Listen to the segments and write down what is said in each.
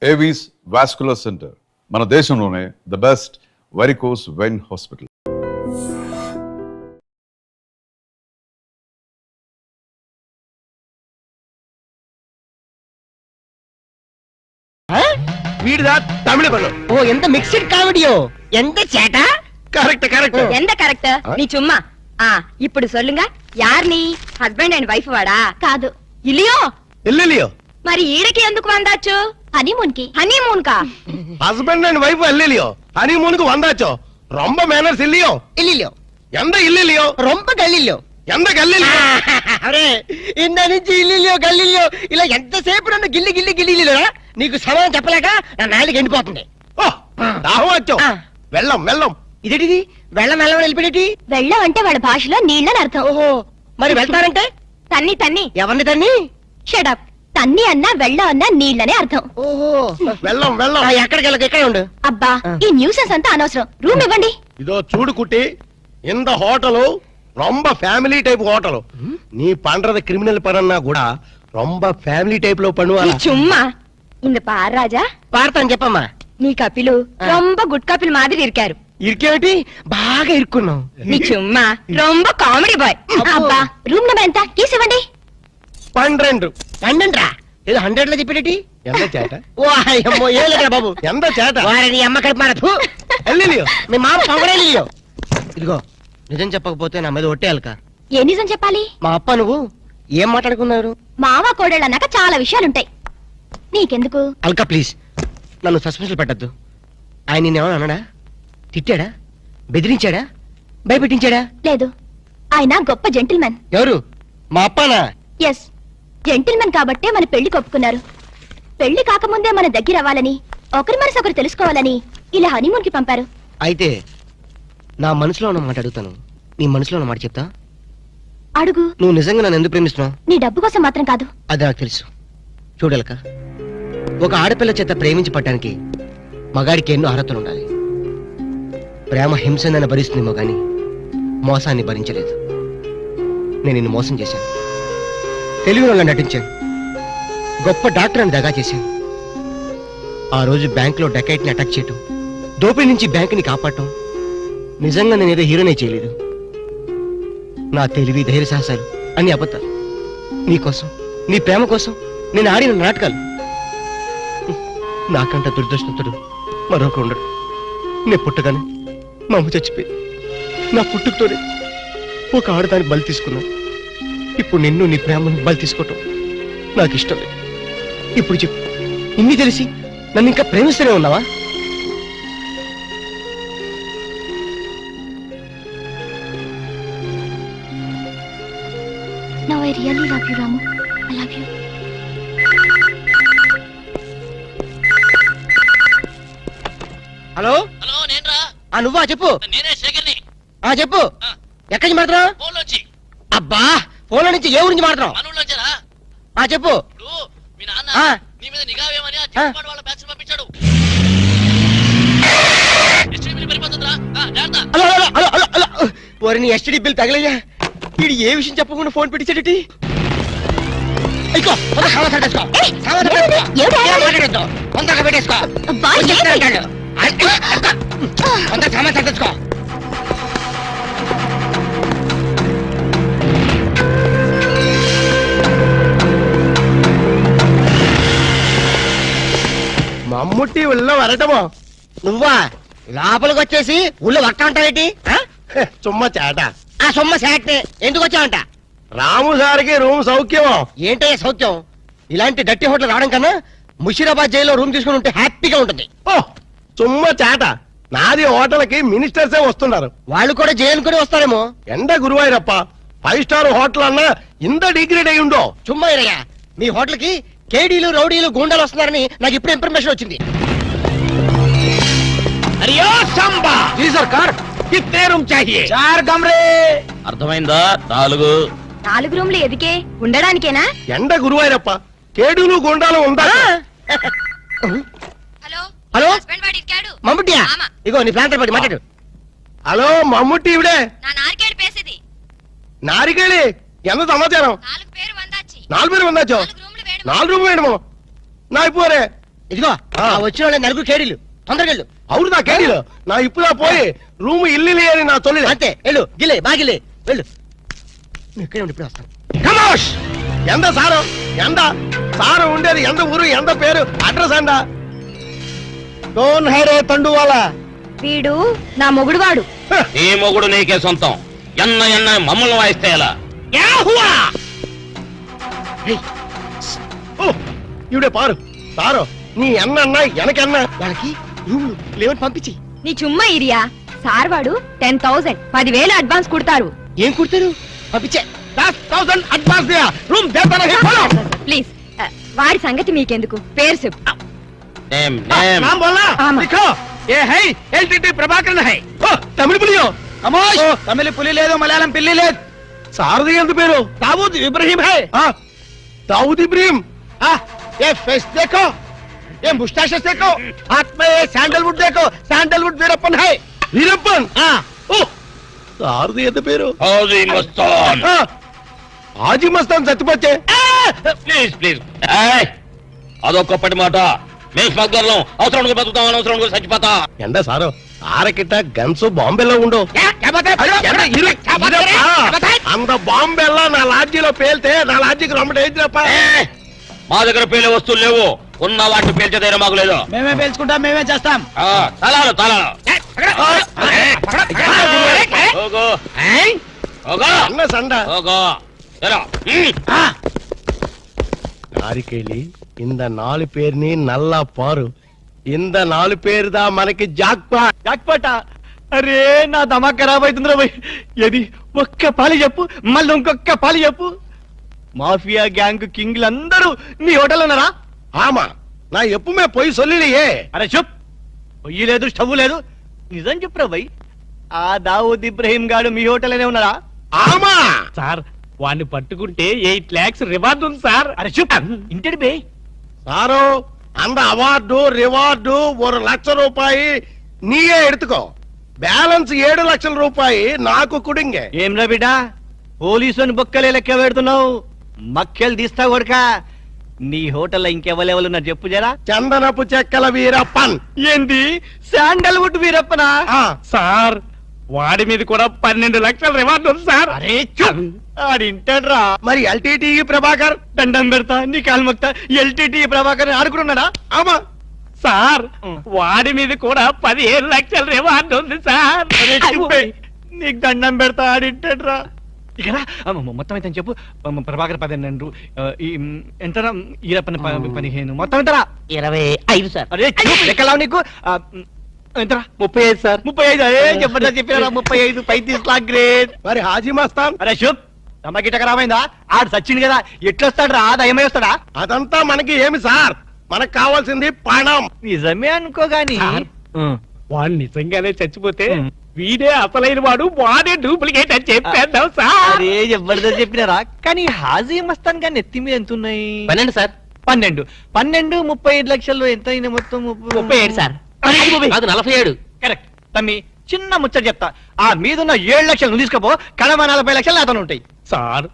Avis vascular centre మన దేశంలోనే the best varicose vein hospital. வீடுதா தமிழ் படம். ஓ எந்த மிக்ஸ்ட் காமெடியோ எந்த சேட்டா. Correct correct. எந்த கரெக்ட் நீ சும்மா. ఇప్పుడు சொல்லுங்க యార్ నీ హస్బెండ్ అండ్ వైఫ్ వాడా కాదు ఇల్లియో ఇల్లియో మరి ఈడకి ఎందుకు వందాచ్చు హనీమూన్ కా హస్బెండ్ అండ్ వైఫ్ ఇల్లియో హనీమూన్ కు వందాச்சோ ரொம்ப మేనర్స్ ఇల్లియో ఇల్లియో ఎంత ఇల్లియో రొంప గల్లియో ఎంత గల్లియో అరే ఇంద నుంచి ఇల్లియో గల్లియో ఇలా ఎంతసేపు నన్ను గిల్లి గిల్లి గిల్లిలో నీకు సమాధానం చెప్పలేక నా నాలుగు ఎండిపోతుంది. దాహం వచ్చో వెళ్ళం వెళ్ళం. ఇదేంటిది వెళ్ళం వెళ్ళం వెళ్ళిపోయేటి. వెళ్ళం అంటే వాళ్ళ భాషలో నీళ్ళని అర్థం. ఓహో మరి వెళ్తారంటే తన్ని తన్ని ఎవరిని తన్ని. షడప్. తన్ని అన్నా వెళ్ళం అన్నా నీళ్ళనే అర్థం. ఓహో వెళ్ళం వెళ్ళం. ఎక్కడికి వెళ్ళక ఎక్కడే ఉండు. అబ్బా ఈ న్యూసెన్స్ అంతా అనవసరం. రూమ్ ఇవ్వండి. ఇదో చూడు కుట్టి இந்த హోటల్ ரொம்ப ఫ్యామిలీ టైప్ హోటల్. நீ பண்றது கிரிமினல் பரன்னா கூட ரொம்ப ఫ్యామిలీ టైప్ లో பண்ணுவாங்க. சும்மா இந்த பார் ராஜா వార్తని చెప్పమ్మా. నీ కపిలు ரொம்ப గుడ్ కపిల్ మాదిరి ఇరికారు. ఇరికేమిటి బాగా ఇరుక్కున్నాం. నీ చుమ్మా ரொம்ப కామెడీ బాయ్. అబ్బా రూమ్ నెంబర్ ఎంత కీస్ ఇవ్వండి. 12 12 ఏదో 100 లో చెప్పేటి. ఎంత చేట. ఓ అయ్యమ్మో ఏలేరా బాబు. ఎంత చేట. వారిని అమ్మ కడుపు మారదు. ఎల్లియో మీ మామ పొగడేలియో. ఇదిగో నిజం చెప్పకపోతే నా మీద ఒట్టేయాలక. ఏ నిజం చెప్పాలి. మా అప్ప నువ్వు ఏం మాట్లాడుకున్నారు. మావా కోడళ్ళు అన్నాక చాలా విషయాలుంటాయి. నీకెందుకు. అల్కా ప్లీజ్ నన్ను సస్పెన్షన్ పెట్టద్దు. ఆయన నిన్నేమన్నా అన్నాడా, తిట్టాడా, బెదిరించాడా, భయపెట్టించాడా? లేదు, ఆయన గొప్ప జెంటిల్మెన్. ఎవరు మా అప్పనా? ఎస్, జెంటిల్మెన్ కాబట్టే మన పెళ్లి కొప్పుకున్నారు. పెళ్లి కాకముందే మన దగ్గర అవ్వాలని, ఒకరి మనసు ఒకరు తెలుసుకోవాలని ఇలా హనీమూన్ కి పంపారు. అయితే నా మనసులో ఉన్న మాట అడుగుతాను, నీ మనసులో ఉన్న మాట చెప్తా. అడుగు. నువ్వు నిజంగా నన్ను ఎందుకు ప్రేమిస్తున్నావు? నీ డబ్బు కోసం మాత్రం కాదు. అది నాకు తెలుసు. చూడలక, ఒక ఆడపిల్ల చేత ప్రేమించి పట్టడానికి మగాడికి ఎన్నో అర్హతలు ఉండాలి. ప్రేమ హింసనని భరిస్తుందేమో గాని మోసాన్ని భరించలేదు. నేను నిన్ను మోసం చేశాను, తెలివిలో నటించాను, గొప్ప డాక్టర్ అని దగా చేశాను. ఆ రోజు బ్యాంకులో డకైట్ని అటాక్ చేయటం, దోపిడీ నుంచి బ్యాంకుని కాపాడటం, నిజంగా నేనేదో హీరోనే చేయలేదు. నా తెలివి ధైర్య సాహసాలు అన్ని అబద్ధాలు. నీకోసం, నీ ప్రేమ కోసం నేను ఆడిన నాటకాలు. నాకంట దురదృష్టంతుడు మరొక ఉండడు. నేను పుట్టగానే మా అమ్మ చచ్చిపోయి నా పుట్టుకతోనే ఒక ఆడదాన్ని బలి తీసుకున్నా. ఇప్పుడు నిన్ను నీ ప్రేమను బలి తీసుకోవటం నాకు ఇష్టం లేదు. ఇప్పుడు చెప్పు, ఇన్ని తెలిసి నన్ను ఇంకా ప్రేమిస్తూనే ఉన్నావా? Now I really love you, Ramu. I love you. Hello hello నేనరా. నువ్వా? చెప్పు. నేనే శేఖర్ని. చెప్పు. ఎక్కడి నుంచి మాట్లాడుతున్నావు? ఫోన్ వచ్చి. అబ్బా ఫోన్లో నుంచి ఏ ఊరించి మాట్లాడుతున్నావు? మనూళ్ళో వచ్చారా? చెప్పు. ఇప్పుడు మీ నాన్న నీ మీద నిఘా వేయమని ఆ చిన్నపాడు వాళ్ళ బ్యాచ్ పంపించాడు. ఎస్టీడీ బిల్ పరిపోతుందిరా. జాగ్రత్త. Hello hello hello hello hello. ఓరి నీ ఎస్టీడీ బిల్ తగలయ్యా. వీడు ఏ విషయం చెప్పకుండా ఫోన్ పెట్టించాడటి. మమ్ముట్టి ఉళ్ళ వరటమో. నువ్వా లోపలికి వచ్చేసి ఊళ్ళో వట్ట ఉంటావేటి? చుమ్మ చేట. సొమ్మ శాటే ఎందుకు వచ్చావంట? రాము సార్కి రూమ్ సౌఖ్యమో. ఏంటయ్యా సౌఖ్యం? ఇలాంటి డట్టి హోటల్ రావడం కన్నా ముషీరాబాద్ జైల్లో రూమ్ తీసుకుని ఉంటే హ్యాపీగా ఉంటుంది. ఓ చుమ్మ చేట. నాది హోటల్కి మినిస్టర్సే వస్తున్నారు. వాళ్ళు కూడా జైలు కూడా వస్తారేమో. ఎండ గురువాయిరప్ప 5 స్టార్ హోటల్ అన్నా ఇంత డిగ్రేడ్ అయి ఉండో. చుమ్మా ఇరయ్యా, మీ హోటల్ కి కేడీలు రౌడీలు గూండాలు వస్తున్నారని నాకు ఇప్పుడు ఇన్ఫర్మేషన్ వచ్చింది. అరియో సంబా. జీ సర్కార్. కిత్నే రూమ్ చాహియే? 4 కమరే. అర్థమైందా? 4. 4 రూమ్లు ఎదికే ఉండడానికేనా? ఎండ గురువాయిరప్ప, కేడులు గుండాలు ఉందా? హలో హలో హస్బెండ్ వాడు ఇరికాడు. మమ్ముట్టియా? ఆమా. ఇగో నీ ప్లాంటర్ పడి మాట్లాడు. హలో మమ్ముట్టి ఇవిడే. నా నారికేడు పేసేది. నారికేళి ఎంత సమాచారం? 4 పేరు వందాచి. 4 పేరు వందాచో. 4 రూమ్లు వేడు. 4 రూమ్ వేయడము. నా ఇప్పుడే ఇదిగో ఆ. వచ్చిన వాళ్ళ నలుగురు కేడీలు తొందరగా వెళ్ళు అవును నా కేడీలో నా ఇప్పుడా పోయి రూమ్ ఇల్లు అని నా తొలి అంతే వెళ్ళు గిలే బాగిలే వెళ్ళు నువ్వు ఇక్కడే ఉండి ఇప్పుడే వస్తాను కమోష్ ఎంత సారు ఎంత సారు ఉండేది ఎంత ఊరు ఎంత పేరు అడ్రస్ అందా డోన్ హైరే తండువాలా వీడు నా మొగుడు వాడు నీ మొగుడు నీకే సొంతం ఎన్న ఎన్న మమ్మల్ని వాయిస్తే ఎలా యాహువా ఇవిడే పారు సారు నీ ఎన్న ఎనకన్నా వాళ్ళకి రూమ్ లేవని పంపించి నీ చుమ్మా ఇరియా సార్ వాడు 10,000 10,000 అడ్వాన్స్ కుడతారు ఏం కుడతారు పంపించే 10,000 అడ్వాన్స్ దియా రూమ్ దేతా నహీ బోలో ప్లీజ్ వాడి సంగతి మీకెందుకు పేరు చెప్పు నేమ్ నేమ్ नाम बोलना आमा। लिखो ये है एलटीटी प्रभाकर है तमिल पुलियो कमोश तमिल पुली ले दो मलयालम पिल्ली ले सारदी ఎంత పేరు दाऊद इब्राहिम है दाऊद इब्राहिम ये फेस देखो ये मुस्टैचेस देखो हाथ में ये सैंडलवुड देखो सैंडलवुड वीरप्पन है वीरप्पन సారది ఎంత పేరు హౌజీ మస్తాన్ హాజీ మస్తాన్ చచ్చిపోతే ప్లీజ్ ప్లీజ్ అదొక్కప్పటి మాట మేము స్మగ్లర్లం అవసరం బతుకుతాం అనవసరం చచ్చిపోతా ఎండ సారు ఆరకిట్ట గన్స్ బాంబేలో ఉండు అంత బాంబేలో నా లాడ్జీలో పేల్తే నా లాడ్జీకి రమ్మట ఏంటిరప్ప మా దగ్గర పేలే వస్తువులు లేవు ఉన్న వాటిని పేల్చే ధైర్యం మాకు లేదు మేమే పేల్చుకుంటాం మేమే చేస్తాం తలాలు తలాలు ఓగో ఓగో అన్న సండ ఓగో ఎలా நாரிக்கேளி இந்த 4 பேர் நீ நல்லா பாரு இந்த 4 பேர் தான் మనకి జాక్పాట్ జాక్పాటా అరే నా దమా ఖరాబ్ అవుతుందిరా భయ్ ఏది ఒక్క పాలి చెప్పు మళ్ళీ ఇంకొక్క పాలి చెప్పు మాఫియా గ్యాంగ్ కింగ్లు అందరూ నీ హోటల్ ఉన్నారా ఆమా నా ఎప్పుమే పోయి సొల్లియే అరే చెప్ పొయ్యి లేదు స్టవ్ లేదు నిజం చెప్పురా భయ్ ఆ దావూద్ ఇబ్రహీం గాడు మీ హోటల్లోనే ఉన్నారా ఆమా సార్ వాడిని పట్టుకుంటే 8 lakhs రివార్డ్ ఉంది సార్. అరే చూప్ ఇంటి బే సారు அந்த అవార్డు రివార్డు 1 లక్ష రూపాయి నీయే ఎడుతుకో బ్యాలెన్స్ 7 లక్షల రూపాయి నాకు కుడింగే ఏం రా బిడ్డ పోలీసుని బొక్కలే లెక్క పెడుతున్నావు మక్కెలు తీస్తా కొడక నీ హోటల్లో ఇంకెవరెవరు ఉన్నారు చెప్పు జరా చందనపు చెక్కల వీరప్పన్ ఏంది శాండల్వుడ్ వీరప్పనా సార్ వాడి మీద కూడా 12 లక్షల రివార్డ్ ఉంది సార్. అరే ఆడింటాడ్రా మరి ఎల్టీటీ ప్రభాకర్ దండం పెడతా నీ కాలు మొక్తా ఎల్టీటీ ప్రభాకర్ ఆడుకున్నాడా ఆమా సార్ వాడి మీద కూడా 15 లక్షల రివార్డ్ ఉంది సార్. నీకు దండం పెడతా ఆడింటాడ్రా ఇక్కడ మొత్తం అయితే చెప్పు ప్రభాకర్ 12 ఎంత ఈరప్పని 15 మొత్తం ఎంతరా 25 సార్ అరే లెక్కలా నీకు ఎంతరా 35 సార్ 35 అరే చెప్పండి చెప్పినా 35 35 లాక్ గ్రేట్ మరి హాజీ మస్తాన్ అరే శుభ్ తమకిట ఖరాబైందా ఆడు సచ్చింది కదా ఎట్లొస్తాడు రా దయమై వస్తాడా అదంతా మనకి ఏమి సార్ మనకు కావాల్సింది పణం నిజమే అనుకోగాని వాడు నిజంగానే చచ్చిపోతే వీడే అసలైన వాడు వాడే డూప్లికేట్ అని చెప్పేద్దాం సార్. అరే జబర్దస్త్ చెప్పినారా కానీ హాజీ మస్తాన్ గాని ఎత్తి మీద ఎంత ఉన్నాయి 12 సార్ 12 35 లక్షలు ఎంత అయినా మొత్తం 37 సార్ అది 47 కరెక్ట్ తమ్మి చిన్న ముచ్చట చెప్తా ఆ మీదున్న 7 లక్షలు నువ్వు తీసుకోపో కడమ 40 లక్షలు నాతో ఉంటాయి సార్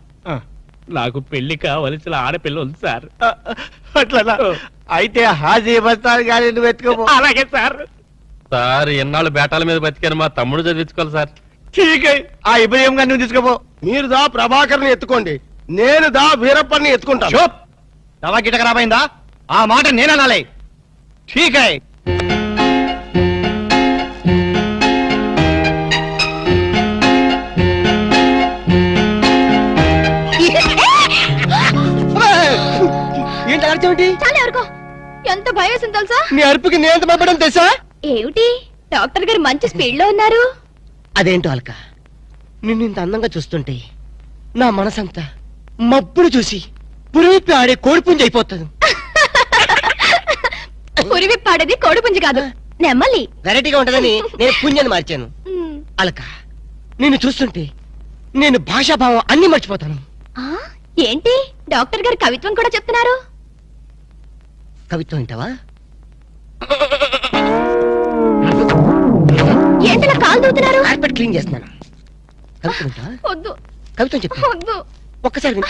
నాకు పెళ్లి కావలసిన ఆడపిల్ల ఉంది సార్. అట్లా అయితే హాజీ మస్తాన్ గాని నువ్వు ఎత్తుకోపో అలాగే సార్. సార్ ఎన్నాళ్ళు బేటాల మీద బతికాను మా తమ్ముడు చదివించుకోవాలి సార్. ఠీకే ఆ ఇబ్రహీం గారిని నువ్వు తీసుకోపో మీరు దా ప్రభాకర్ ని ఎత్తుకోండి నేను దా వీరప్పని ఎత్తుకుంటాను దవా గిట ఖరాబైందా ఆ మాట నేననాలే ఠీకే ఏంటి అర్థమేంటి చాలా ఎవరికో ఎంత భయం వేసింది తెలుసా నీ అరుపుకి నేను ఎంత భయపడడం తెలుసా ఏమిటి డాక్టర్ గారు మంచి స్పీడ్ లో ఉన్నారు. అదేంటో అల్క నిన్ను ఇంత అందంగా చూస్తుంటే నా మనసంతా మబ్బులు చూసి పురిపి ఆడే కోడిపుంజి అయిపోతుంది. పురివిప్పాడేది కోడిపుంజి కాదు నెమ్మలి. వెరైటీగా ఉంటదని నేను పుంజని మార్చాను. అలక నిన్ను చూస్తుంటే నేను భాషాభావం అన్ని మర్చిపోతాను. ఆ, ఏంటి డాక్టర్ గారు కవిత్వం కూడా చెప్తున్నారు. కవిత్వం వింటావా? ఏంటిలా కాలు దూతున్నారు. కార్పెట్ క్లీన్ చేస్తున్నాను. కవిత్వం వింటావా? వద్దు కవిత్వం చెప్తా వద్దు. ఒక్కసారి విను.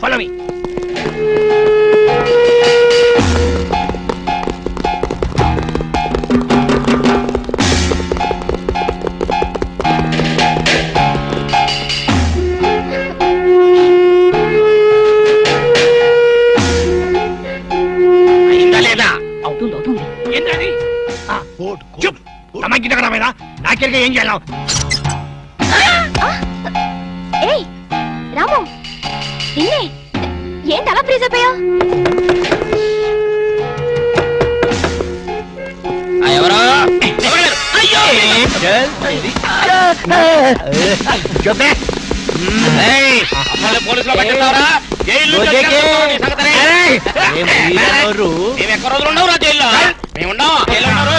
follow me. అయిందా లేదా? అవుతుంది అవుతుంది ఏంటది చూప్ అమ్మాయి కదా నాకెరగా ఏం చేయాలి ఏయ్ రాము నిన్నే ఏంటి అలా ఫ్రీజ్ అయిపోయావు? ఎవరో అయ్యో పోలీసులో పట్టిస్తావరా? జైల్లో మేము ఎక్క రోజులు ఉండవు రా జైల్లో. మేము ఉన్నాం జైల్లో ఉన్నారు.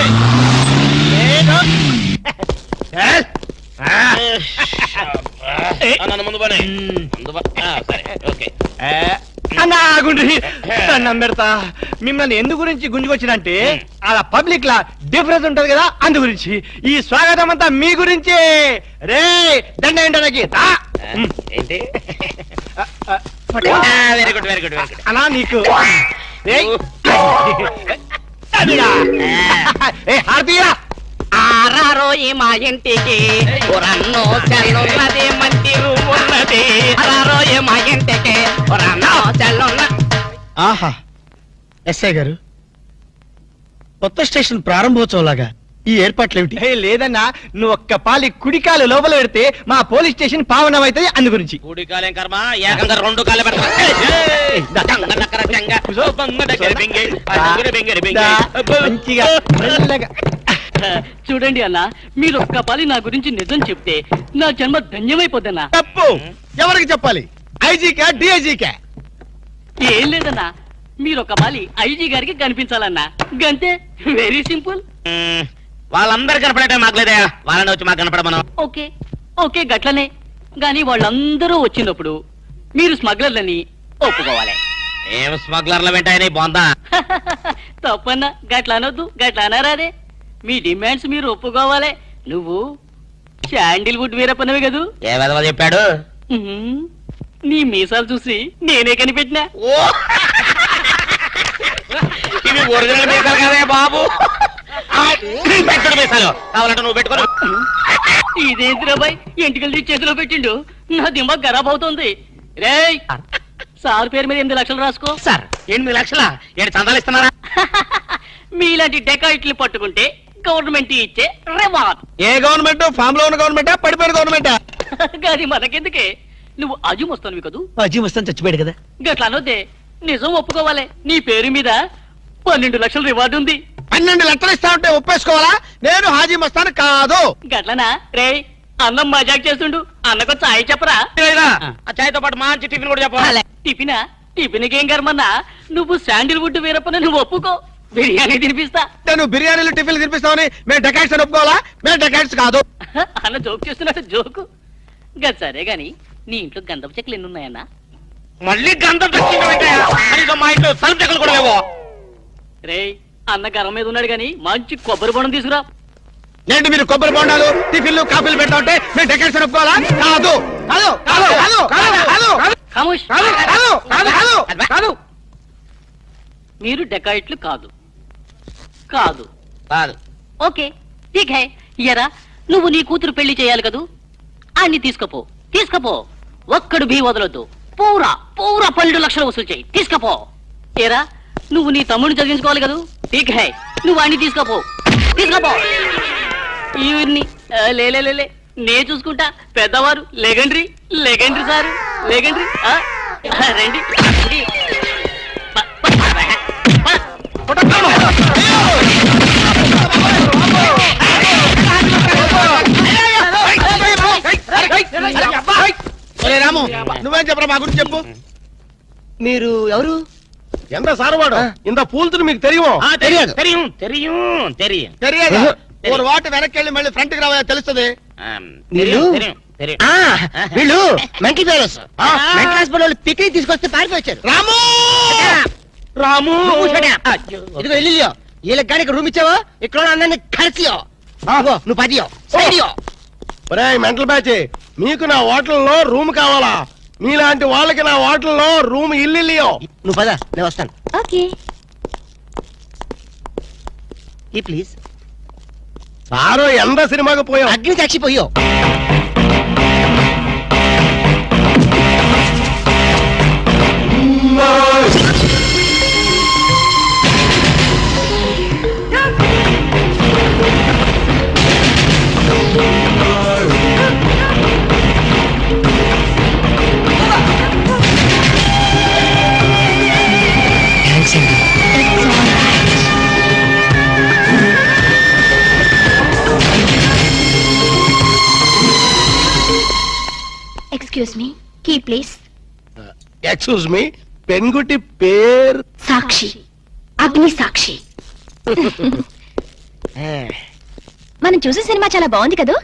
నన్ను ముందు పని సరే ఓకే. అన్నాగుండ్రి దండం పెడతా. మిమ్మల్ని ఎందు గురించి గుంజుకొచ్చినంటే అలా పబ్లిక్ లా డిఫరెన్స్ ఉంటది కదా అందు గురించి. ఈ స్వాగతం అంతా మీ గురించే. రే దండ ఏంటనకి ఏంటి? Very good very good very good. అలా నీకు హార్దియా ఆరారోయి మా ఇంటికి రన్నో చెల్లున్నది మంచి రూమ్ ఉన్నది. ఆరారోయి మా ఇంటికి రన్నో చెల్లున్న. ఆహా ఎస్ఐ గారు, కొత్త స్టేషన్ ప్రారంభోత్సవం లాగా ఈ ఏర్పాట్లు ఏమిటి? లేదన్నా, నువ్వు ఒక్క పాలి కుడికాలు లోపల పెడితే మా పోలీస్ స్టేషన్ పావనం అవుతుంది అందు గురించి. కూడి కాలేం కర్మ, ఏకంగా రెండు కాలే పెడతా. మంచిగా మెల్లగా. చూడండి అన్న, మీరు ఒక్క పాలి నా గురించి నిజం చెప్తే నా జన్మ ధన్యమైపోద్దన్నా. తప్పు. ఎవరికి చెప్పాలి? ఐజీకా డిఐజీకా? ఏం లేదన్నా, మీరు ఒక పాలి ఐజీ గారికి కనిపించాలన్నా. గంతే, వెరీ సింపుల్. వాళ్ళందరూ కనపడటం మాకు లేదా? వాళ్ళని వచ్చి మాకు కనపడమను. ఓకే ఓకే గట్లనే. గాని వాళ్ళందరూ వచ్చినప్పుడు మీరు స్మగ్లర్లని ఒప్పుకోవాలి. ఏం స్మగ్లర్ల వెంటాయని బాందా? తప్పన్నా, గట్ల అనొద్దు, గట్ల అనరాదే. మీ డిమాండ్స్ మీరు ఒప్పుకోవాలి. నువ్వు శాండిల్వుడ్ వీరప్పనవి కదూ? ఏ విధవ చెప్పాడు? నీ మీసాలు చూసి నేనే కనిపెట్టినా. ఇవి ఒరిజినల్ మీసాలు కదే బాబు. పెట్టుడు మీసాలు కావాలంటే నువ్వు పెట్టుకో. ఇదేంటి రాబాయ్, ఎంటికలు చేతిలో పెట్టిండు. నా దిమాగ్ ఖరాబ్ అవుతుంది. రేయ్, సార్ పేరు మీద 8 లక్షలు రాసుకో. సార్ 8 లక్షల ఏంటి చందాలు ఇస్తున్నారా? మీలాంటి డెకాయిట్లు పట్టుకుంటే గవర్నమెంట్ ఇచ్చే రివార్డ్. ఏ గవర్నమెంట్? ఫామ్ లో ఉన్న గవర్నమెంటా, పడిపోయిన గవర్నమెంటా? కానీ మనకెందుకే, నువ్వు అజీం వస్తాను కదా. అజీ వస్తాను, చచ్చిపోయాడు కదా. గట్లా అనొద్దే, నిజం ఒప్పుకోవాలి. నీ పేరు మీద 12 లక్షల రివార్డు ఉంది. 12 లక్షలు ఇస్తా ఉంటే ఒప్పేసుకోవాలా? నేను హాజీ మస్తాను కాదు. గట్లనా? రేయ్, అన్నం మజాక్ చేస్తుండు, అన్నకు చాయ్ చెప్పరా? ఆ చాయ్తో పాటు మంచి టిఫిన్ కూడా చెప్పాలి. టిఫినా? టిఫిన్కి ఏం కర్మన్నా, నువ్వు శాండిల్వుడ్ వీరప్పని నువ్వు ఒప్పుకో, బిర్యానీ తినిపిస్తా. నువ్వు బిర్యానీలు టిఫిన్లు తినిపిస్తావని మేము డెకాట్స్ అని ఒప్పుకోవాలా? మేము డెకాట్స్ కాదు. అన్న జోక్ చేస్తున్నాడు, జోకు. గది సరే గాని, నీ ఇంట్లో గంధపు చెక్కలు ఎన్ని ఉన్నాయన్నా? మళ్ళీ గంధం తెచ్చిందో మా ఇంట్లో సరుపు చెక్కలు కూడా లేవో. రేయ్, అన్న గరం మీద ఉన్నాడు గాని మంచి కొబ్బరి బొండం తీసుకురా. ఏంటి మీరు కొబ్బరి బొండాలు టిఫిన్లు కాఫీలు పెడతా ఉంటే మేము డెకాట్స్ అని ఒప్పుకోవాలా? కాదు కాదు కాదు కాదు కాదు కాదు ఖమోష్. కాదు కాదు కాదు కాదు. మీరు డెకాయిట్లు కాదు. కాదు కాదు. ఓకే ఠీక్ హై. ఎరా, నువ్వు నీ కూతురు పెళ్లి చేయాలి కదూ, అన్ని తీసుకపో. తీసుకపో, ఒక్కడు బీ వదలొద్దు. పూరా పూరా 12 లక్షలు వసూలు చేయి. తీసుకపో. ఏరా, నువ్వు నీ తమ్ముడిని చదివించుకోవాలి కదూ, ఠీక్ హై, నువ్వు అన్ని తీసుకపో. తీసుకపో. ఇవన్నీ లే నే చూసుకుంటా. పెద్దవారు లెగండ్రి లెగండ్రి సారు లెగండ్రి. రండి రండి. రాము, నువ్వేం చెప్పరా మా గురించి చెప్పు. మీరు ఎవరు? ఎంత సారవాడు ఇంత పూల్తుని మీకు తెలియమో? తెలియదు తెలియం తెలియం తెలియం తెలియదు. ఒక వాటి వెనక్కి వెళ్ళి మళ్ళీ ఫ్రంట్ కి రావా తెలుస్తుంది. తెలియం తెలియం తెలియం. వీళ్ళు మెంటల్ ఫెలోస్. మెంటల్ హాస్పిటల్ వాళ్ళు పిక్నిక్ తీసుకొస్తే పారిపోయారు. రాము రాము ఇదిగో ఇల్లు, వీళ్ళకి గానీ రూమ్ ఇచ్చావో ఇక్కడ అందరినీ ఖర్చుయో. నువ్వు 10 సైడియో. మెంటల్ బ్యాచ్, మీకు నా హోటల్లో రూమ్ కావాలా? మీలాంటి వాళ్ళకి నా హోటల్లో రూమ్ ఇల్లియో. నువ్వు పద, నేను వస్తాను. ఓకే. ఈ ప్లీజ్. సారు ఎంత సినిమాకి పోయావు? అగ్ని సాక్షి పోయో. థ్యాంక్స్ అండి. Excuse me, key please. Excuse me, పెన్గుట్టి పేరు? సాక్షి, అగ్ని సాక్షి. మనం చూసే సినిమా చాలా బాగుంది కదా.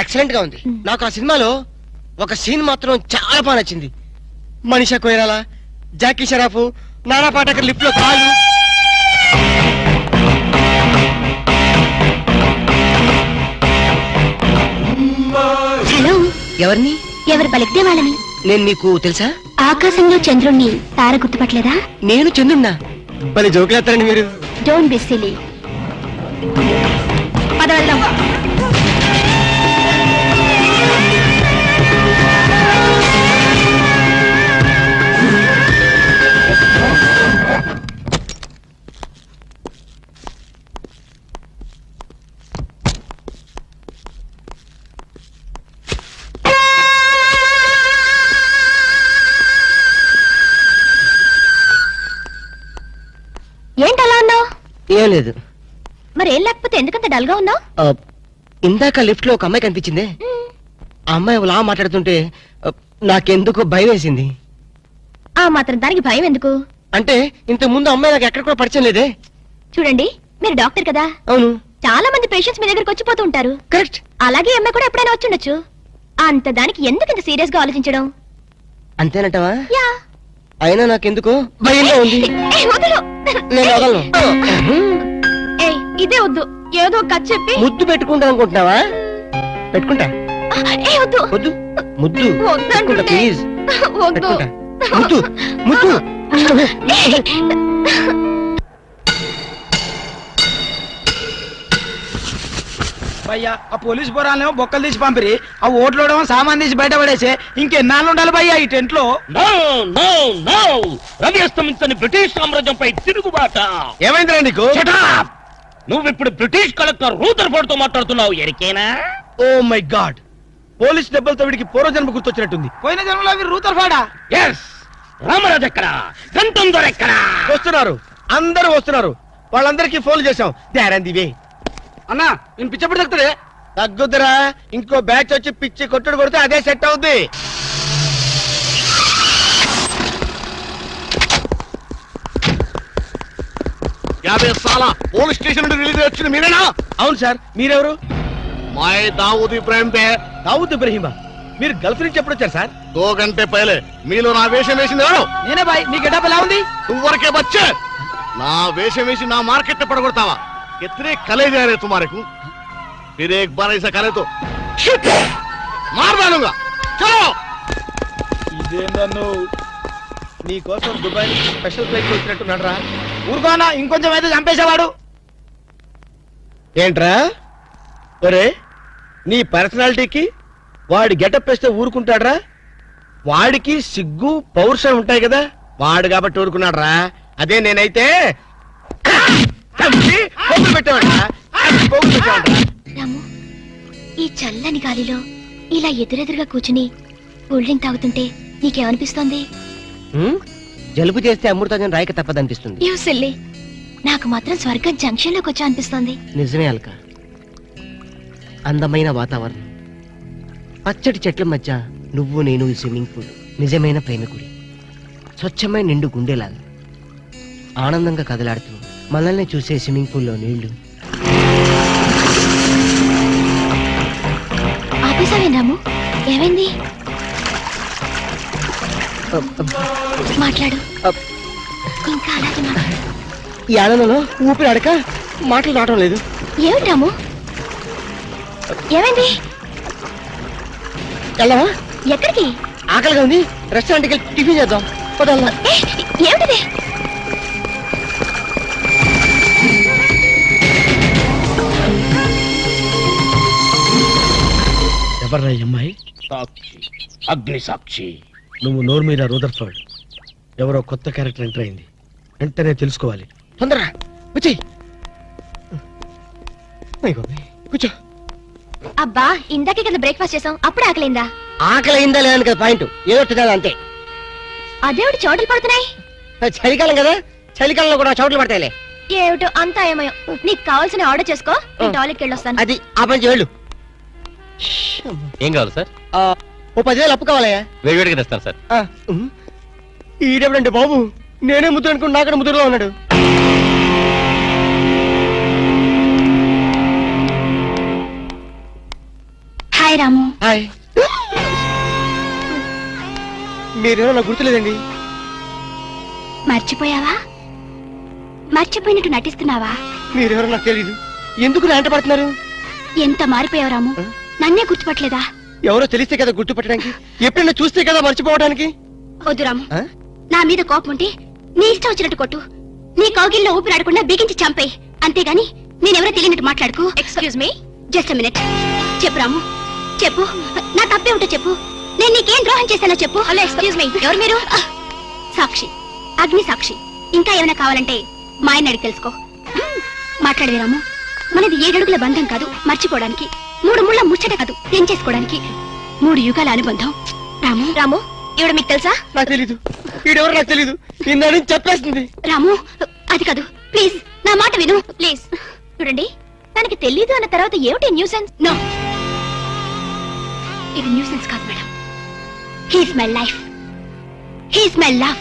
ఎక్సలెంట్ గా ఉంది. నాకు ఆ సినిమాలో ఒక సీన్ మాత్రం చాలా బాగా నచ్చింది. మనీషా కొయిరాలా, జాకీ షరాఫ్, నానా పాటకర్ లిఫ్ట్ లో కాలు. హలో, ఎవరిని? ఎవరు పలికితే వాళ్ళని. నేను మీకు తెలుసా? ఆకాశంలో చంద్రుణ్ణి తార గుర్తుపట్టలేదా? నేను చంద్రున్నా. భలే జోకులేస్తారండి మీరు. Don't be silly. పద వెళ్దాం. ఏంటలా ఉన్నావు? ఏం లేదు. మరి ఏం లేకపోతే ఎందుకంత డల్ గా ఉన్నావు? ఇందాక లిఫ్ట్ లో ఒక అమ్మాయి కనిపించిందే. ఆ అమ్మాయి అలా మాట్లాడుతుంటే నాకెందుకో భయం వేసింది. ఆ మాత్రం దానికి భయం ఎందుకు? అంటే ఇంత ముందు అమ్మాయి నాకు ఎక్కడ కూడా పరిచయం లేదే. చూడండి, మీరు డాక్టర్ కదా. అవును. చాలా మంది పేషెంట్స్ మీ దగ్గరకు వచ్చిపోతూ ఉంటారు. కరెక్ట్. అలాగే అమ్మాయి కూడా ఎప్పుడైనా వచ్చుండొచ్చు. అంత దానికి ఎందుకు ఇంత సీరియస్ గా ఆలోచించడం? అంతేనంటావా? యా. అయినా నాకెందుకో భయంగా ఉంది. ఏయ్, వదలు. నేను వదలను. ఏయ్, ఇదే వద్దు. ఏదో ఒక కథ చెప్పి ముద్దు పెట్టుకుంటా అనుకుంటున్నావా? పెట్టుకుంటా. ఏ వద్దు. వద్దు. ముద్దు వద్దంటుంటే. పెట్టుకుంటా ప్లీజ్. వద్దు. పెట్టుకుంటా. ముద్దు ముద్దు. ఏయ్. భయ్యా ఆ పోలీస్ పోరాలేమో బొక్కలు తీసి పంపిరి, ఆ ఓట్లోడేమో సామాన్ తీసి బయట పడేసే. ఇంకెన్నాళ్ళు ఉండాలి భయ్యా ఈ టెంట్ లో? నో నో నో, రవి అస్తమించని బ్రిటిష్ సామ్రాజ్యంపై తిరుగుబాట. ఏమైందిరా నీకు? Shut up! నువ్వు ఇప్పుడు బ్రిటిష్ కలెక్టర్ రూదర్ఫోర్డ్ తో మాట్లాడుతున్నావు. ఎరికేనా? ఓ మై గాడ్, పోలీస్ దెబ్బలతో వీడికి పూర్వజన్మ గుర్తొచ్చినట్టుంది. పోయిన జన్మలో అవి రూతర్ఫాడా? ఎస్. రామరాజు ఎక్కడ? గంటం దొర ఎక్కడ? వస్తున్నారు, అందరూ వస్తున్నారు. వాళ్ళందరికీ ఫోన్ చేశాం. వే అన్నా నేను పిచ్చప్పుడు తగ్గుతాడే. తగ్గుద్దురా, ఇంకో బ్యాచ్ వచ్చి పిచ్చి కొట్టుడు కొడితే అదే సెట్ అవుద్ది. పోలీస్ స్టేషన్ నుండి రిలీజ్ వచ్చింది మీరేనా? అవును సార్, మీరెవరు? मैं दाऊद इब्राहिम पे దావుద్ ఇబ్రహీమా. మీరు గల్ఫ్ నుంచి ఎప్పుడు వచ్చారు సార్? 2 घंटे पहले మీలో నా వేషం వేసింది ఎవరు? నేనే బాయ్. నీ గెటప్ ఎలా ఉంది? तुव्वरके बच्चे నా వేషం వేసి నా మార్కెట్ పడగొడతావా? कितने कले जा रहे तुम्हारे को? फिर एक बार ऐसा करे तो मार डालूंगा. चलो. ఇదేందన్ను నీ కోసం దుబాయ్ నుంచి స్పెషల్ ఫ్లైట్ వచ్చినట్టున్నాడు రా. ఊరుకోనా, ఇంకొంచెం అయితే చంపేసేవాడు. ఏంట్రా ఒరే, నీ పర్సనాలిటీకి వాడి గెటప్ వేస్తే ఊరుకుంటాడ్రా? వాడికి సిగ్గు పౌరుషం ఉంటాయి కదా, వాడు కాబట్టి ఊరుకున్నాడు రా. అదే నేనైతే పెట్టేవాడ్రా. రాము, ఈ చల్లని గాలిలో ఇలా ఎదురెదురుగా కూర్చుని కూల్ డ్రింక్ తాగుతుంటే నీకేమనిపిస్తోంది? జలుబు చేస్తే అమృతాజన్ రాయక తప్పదనిపిస్తుంది. You silly. నాకు మాత్రం స్వర్గం జంక్షన్ లోకి వచ్చా అనిపిస్తోంది. నిజమే అల్క. అందమైన వాతావరణం, పచ్చటి చెట్ల మధ్య నువ్వు నేను, ఈ స్విమ్మింగ్ పూల్ నిజమైన ప్రేమికుడి. స్వచ్ఛమైన నిండు గుండెలాగా ఆనందంగా కదలాడుతూ మనల్ని చూసే స్విమ్మింగ్ పూల్లో నీళ్లు. ఆపేసావే రాము, ఏమైంది? మాట్లాడు, ఇంకా అలాగే మాట్లాడు. ఈ ఆనందంలో ఊపిరి అడక మాటలు రావడం లేదు. ఏమిటి రాము, ఏమైంది? వెళ్ళవా? ఎక్కడికి? ఆకలిగా ఉంది, రెస్టారెంట్కి వెళ్ళి టిఫిన్ చేద్దాం పదల్లా. ఏ, ఏమిటిది? ఎవర్రా ఈ అమ్మాయి? సాక్షి, అగ్ని సాక్షి. నువ్వు నోరు మీద రూదర్ఫర్డ్. ఎవరో కొత్త క్యారెక్టర్ ఎంటర్ అయింది. వెంటనే తెలుసుకోవాలి. తొందరగా వచ్చేయ్. కూర్చో. అబ్బా, ఇందాకే కదా బ్రేక్ఫాస్ట్ చేసాం, అప్పుడే ఆకలిందా? ఆకలి అయిందా లేదని కదా పాయింట్. ఏదో తినాలి అంతే. అదేవిటి చోటలు పడుతున్నాయి? చలికాలం కదా, చలికాలంలో కూడా చోట్లు పడతాయిలే. ఏమిటో అంతా ఏమయో. నీకు కావాల్సిన ఆర్డర్ చేసుకో, నేను టాయిలెట్కి వెళ్ళొస్తాను. అది ఆ పని వెళ్ళు. ఏం కావాలి సార్? ఓ 10,000 అప్పు కావాలయ్యా. వేడివేడిగా తెస్తాను సార్. ఈడెవడండి బాబు? నేనే ముద్దు అనుకుని నాకడ ముద్దులో ఉన్నాడు. హాయ్ రాము. హాయ్. మీరేమో నాకు గుర్తులేదండి. మర్చిపోయావా? మర్చిపోయినట్టు నటిస్తున్నావా? మీరెవరో నాకు తెలీదు. ఎందుకు నా వెంట పడుతున్నారు? ఎంత మారిపోయావు రాము, నన్నే గుర్తుపట్టలేదా? ఎవరో తెలిస్తే కదా గుర్తుపట్టడానికి, ఎప్పుడైనా చూస్తే కదా మర్చిపోవడానికి. వద్దు రాము, నా మీద కోపం ఉంటే నీ ఇష్టం వచ్చినట్టు కొట్టు. నీ కౌగిల్లో ఊపిరాడకుండా బిగించి చంపే. అంతేగాని నేనెవరో తెలియనట్టు మాట్లాడుకు. Excuse me, just minute. చెప్పు రాము, చెప్పు. నా తప్పే ఉంటో చెప్పు. నేను నీకేం ద్రోహం చేశానో చెప్పు. హలో, ఎక్స్క్యూజ్ మీ, ఎవరు మీరు? సాక్షి, అగ్ని సాక్షి. ఇంకా ఏమైనా కావాలంటే మా ఆయన అడిగి తెలుసుకో. మాట్లాడేది రాము, మనది 7 అడుగుల బంధం కాదు మర్చిపోవడానికి, 3 ముళ్ళ ముచ్చట కాదు తెంచేసుకోవడానికి, 3 యుగాల అనుబంధం. రాము, రాము, ఇవిడ మీకు తెలుసా? నాకు తెలీదు. వీడెవరో నాకు తెలీదు. నిన్న నుంచి చెప్పేస్తుంది. రాము, అది కాదు, ప్లీజ్ నా మాట విను, ప్లీజ్. చూడండి, తనకి తెలీదు అన్న తర్వాత ఏమిటి న్యూసెన్స్? నో, ఇది న్యూసెన్స్ కాదు madam. He's my life, he's my love,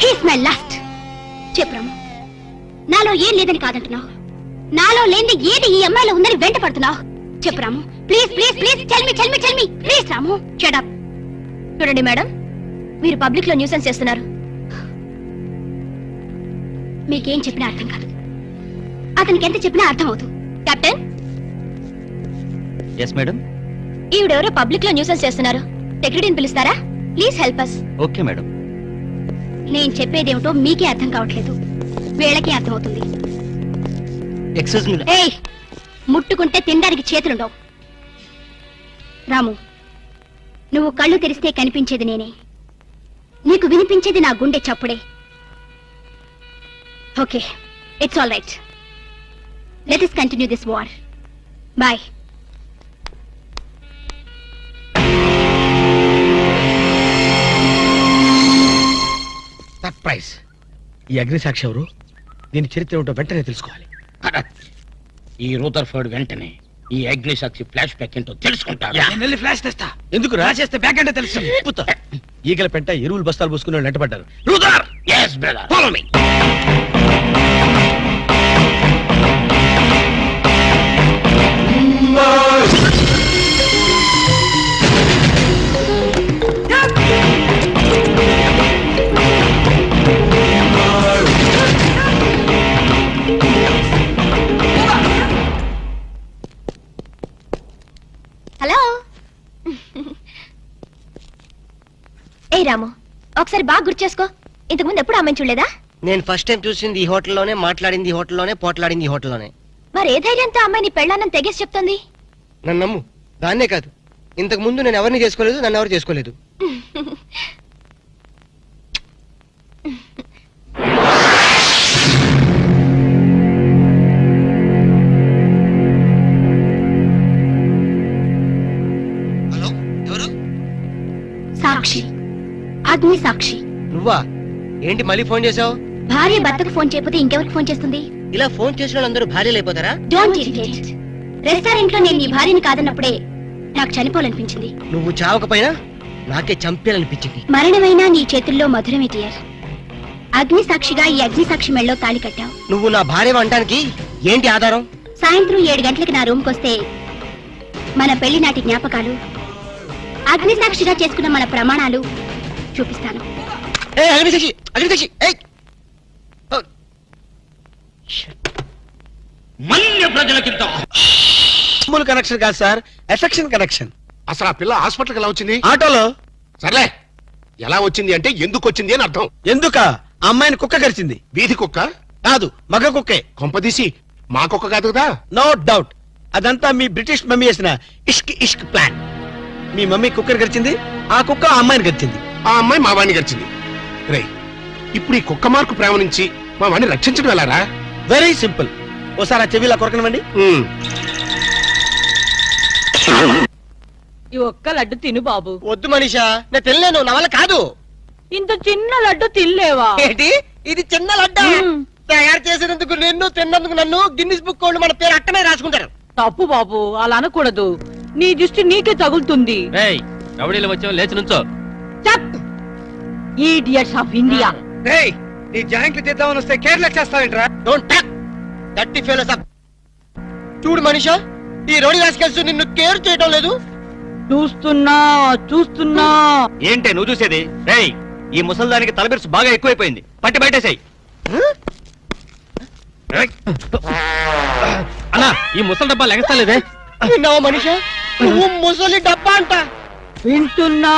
he's my last. చెప్పు రాము, నాలో ఏం లేదని కాదంటున్నావు? నాలో లేని ఏది ఈ అమ్మాయిలో ఉందని వెంట పడుతున్నావు? చెప్పు Ramu, please please please, tell me please. Ramu, shut up. చూడండి మేడం, మీరు పబ్లిక్ లో న్యూసెన్స్ చేస్తున్నారు. మీకేం చెప్పినా అర్థం కాదు, అతనికి ఎంత చెప్పినా అర్థం అవుతుంది. Captain, yes madam. ఈవిడెవరో పబ్లిక్ లో న్యూసెన్స్ చేస్తున్నారు. సెక్రటరీని పిలుస్తారా? Please help us. Okay madam. నేను చెప్పేదేమిటో మీకే అర్థం కావట్లేదు, వీళ్ళకి అర్థం అవుతుంది. Excuse me. ఏయ్, ముట్టుకుంటే తినడానికి చేతులుండవు. రాము, నువ్వు కళ్ళు తెరిస్తే కనిపించేది నేనే, నీకు వినిపించేది నా గుండె చప్పుడే. Okay, it's all right. Let us continue this war. Bye. Surprise. ఈ అగ్ని సాక్షి ఎవరు? దీని చరిత్ర ఏమిటో వెంటనే తెలుసుకోవాలి. ఈ రూదర్ఫర్డ్ వెంటనే ఈ అగ్ని సాక్షి ఫ్లాష్ బ్యాక్ ఏంటో తెలుసుకుంటాడు. నేను వెళ్ళి ఫ్లాష్ తెస్తా. ఎందుకు రా చేస్తే బ్యాక్ అంటే తెలుసు. ఈగల పెంట ఎరువులు బస్తాలు పూసుకుని వాళ్ళు వెంటపడ్డారు. Brother, yes brother, follow me. Hello. ఏ రాము, ఒకసారి బాగా గుర్తు చేసుకో. ఇంతకుముందు ఎప్పుడు అమ్మాయిని చూడలేదా? నేను ఫస్ట్ టైం చూసింది ఈ హోటల్లోనే, మాట్లాడింది ఈ హోటల్లోనే, పోట్లాడింది ఈ హోటల్లోనే. మరి ఏ ధైర్యంతో అమ్మాయిని పెళ్ళానని తెగేసి చెప్తుంది? నన్ను నమ్ము. దాన్నే కాదు, ఇంతకు ముందు నేను ఎవరిని చేసుకోలేదు, నన్ను ఎవరు చేసుకోలేదు. హలో, ఎవరు? సాక్షి, అగ్ని సాక్షి. నువ్వా? ఏంటి మళ్ళీ ఫోన్ చేసావు? భార్య భర్తకు ఫోన్ చేయకపోతే ఇంకెవరికి ఫోన్ చేస్తుంది? ఇలా ఫోన్ చేసిన వాళ్ళందరూ భార్యలు అయిపోతారా? Don't irritate. రెస్టారెంట్ లో నేను నీ భార్యని కాదన్నప్పుడే నాకు చనిపోవాలనిపించింది. నువ్వు చావకపోయినా నాకే చంపేయాలనిపించింది. మరణమైనా నీ చేతుల్లో మధురమే డియర్. అగ్ని సాక్షిగా ఈ అగ్ని సాక్షి మెళ్ళలో తాళి కట్టావు. నువ్వు నా భార్య అనడానికి ఏంటి ఆధారం? సాయంత్రం 7 గంటలకి నా రూమ్ కొస్తే మన పెళ్లి నాటి జ్ఞాపకాలు, అగ్ని సాక్షిగా చేసుకున్న మన ప్రమాణాలు చూపిస్తాను. అగ్నిసాక్షి మన్య ప్రజలకింత కనెక్షన్ కాదు సార్, ఎఫెక్షన్ కనెక్షన్. అసలు ఆ పిల్ల హాస్పిటల్కి ఎలా వచ్చింది? ఆటోలో. సర్లే, ఎలా వచ్చింది అంటే ఎందుకు వచ్చింది అని అర్థం. ఎందుక అమ్మాయిని కుక్క కరిచింది? వీధి కుక్క కాదు, మగ కుక్కే. కొంపదీసి మా కుక్క కాదు కదా. నో డౌట్, అదంతా మీ బ్రిటిష్ మమ్మీ చేసిన ఇష్క్ ఇష్క్ ప్లాన్. మీ మమ్మీ కుక్కర్ గరిచింది, ఆ కుక్క ఆ అమ్మాయిని గరిచింది. ఆ అమ్మాయి మా వాణ్ణి గడిచింది. రే, ఇప్పుడు ఈ కుక్క మార్కు ప్రేమ నుంచి మా వాణ్ణి రక్షించడం ఎలారా? Very simple. ఓసారి ఆ చెవిలా కొరకనివ్వండి. ఈ ఒక్క లడ్డు తిను బాబు. వద్దు మనీషా, నేను తినలేను, నా వల్ల కాదు. ఇంత చిన్న లడ్డు తినలేవా? ఏంటి ఇది చిన్న లడ్డా? తయారు చేసినందుకు నిన్ను, తిన్నందుకు నన్ను గిన్నిస్ బుక్ వాళ్ళు మన పేరు అట్టనే రాసుకుంటారు. తప్పు బాబు, అలా అనకూడదు. నీ దృష్టి నీకే తగులుతుంది. రౌడీలు వచ్చావు, లేచి నుంచో. Idiots of India. నీ జాయింట్లు చేద్దామని వస్తే కేర్లెస్ చేస్తావేంట్రా? డోంట్ టాక్ దట్టి ఫెలోస్ అప్. చూడు మనీషా, ఈ రోడి రాసుకెళ్తూ నిన్ను కేర్ చేయడం లేదు. చూస్తున్నా చూస్తున్నా. ఏంటే నువ్వు చూసేది? రేయ్, ఈ ముసల్దానికి తలబిరుసు బాగా ఎక్కువైపోయింది, పట్టి బయటేసాయి. అన్నా, ఈ ముసలి డబ్బా లెగస్తలేదే. విన్నావా మనీషా, నువ్వు ముసలి డబ్బా అంట. వింటున్నా